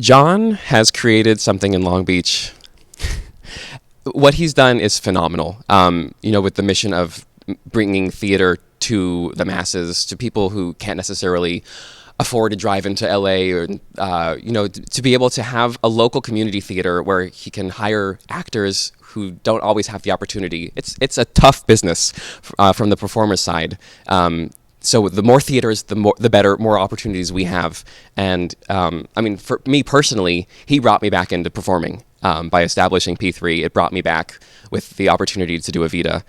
John has created something in Long Beach. What he's done is phenomenal. With the mission of bringing theater to the masses, to people who can't necessarily afford to drive into LA, or to be able to have a local community theater where he can hire actors who don't always have the opportunity. It's a tough business from the performer's side. So the more theaters, the better, more opportunities we have. And for me personally, he brought me back into performing by establishing P3. It brought me back with the opportunity to do Evita.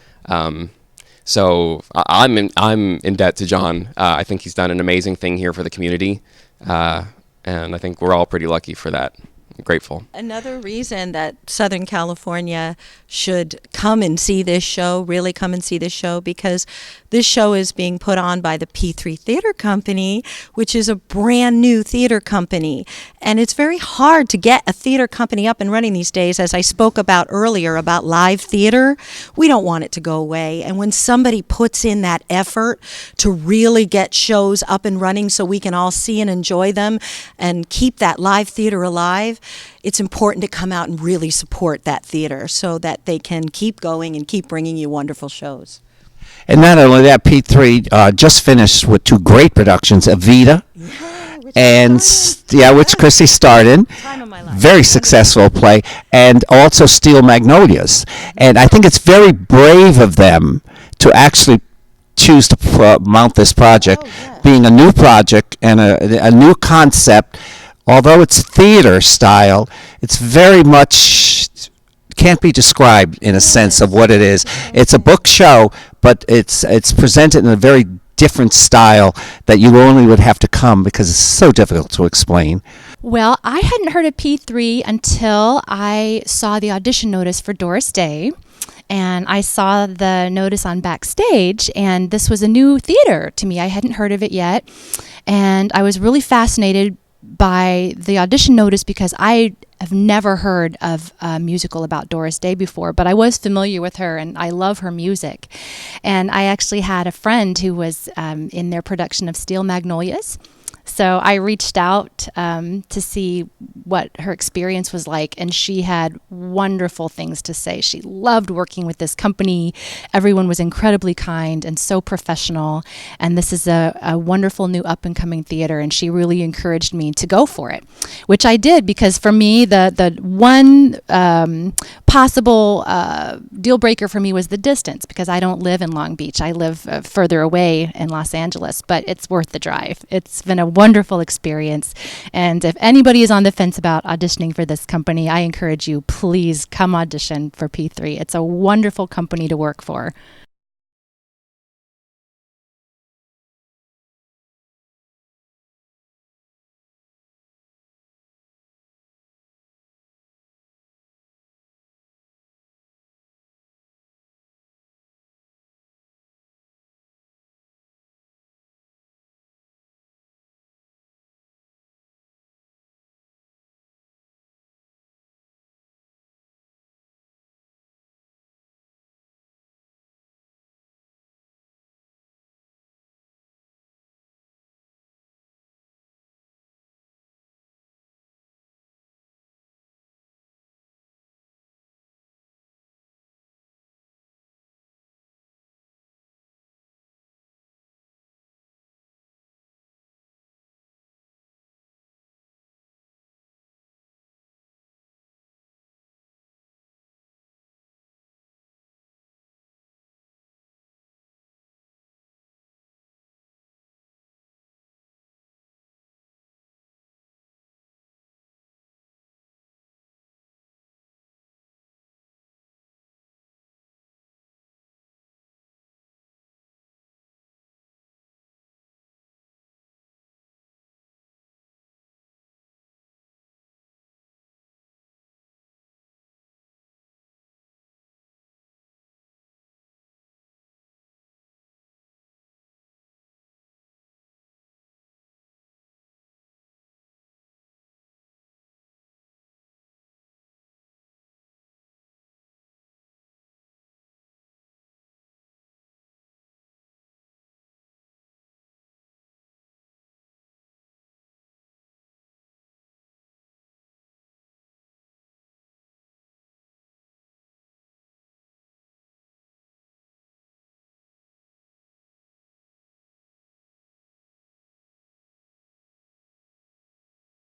So I'm in debt to John. I think he's done an amazing thing here for the community, and I think we're all pretty lucky for that. Grateful. Another reason that Southern California should come and see this show, really come and see this show, because this show is being put on by the P3 Theater Company, which is a brand new theater company. And it's very hard to get a theater company up and running these days. As I spoke about earlier about live theater, we don't want it to go away. And when somebody puts in that effort to really get shows up and running so we can all see and enjoy them and keep that live theater alive, it's important to come out and really support that theater so that they can keep going and keep bringing you wonderful shows. And not only that, P3 just finished with 2 great productions, Evita, which Chrissy starred in. Time of my life. Very successful play, and also Steel Magnolias. And I think it's very brave of them to actually choose to mount this project, being a new project and a new concept. Although it's theater style, it's very much can't be described in a sense of what it is. It's a book show, but it's presented in a very different style that you only would have to come because it's so difficult to explain. Well, I hadn't heard of P3 until I saw the audition notice for Doris Day. And I saw the notice on Backstage, and this was a new theater to me. I hadn't heard of it yet. And I was really fascinated by the audition notice because I have never heard of a musical about Doris Day before, but I was familiar with her and I love her music. And I actually had a friend who was in their production of Steel Magnolias. So I reached out to see what her experience was like, and she had wonderful things to say. She loved working with this company. Everyone was incredibly kind and so professional, and this is a wonderful new up-and-coming theater, and she really encouraged me to go for it, which I did because for me, the one possible deal breaker for me was the distance because I don't live in Long Beach. I live further away in Los Angeles, but it's worth the drive. It's been a wonderful experience, and if anybody is on the fence about auditioning for this company, I encourage you, please come audition for P3. It's a wonderful company to work for.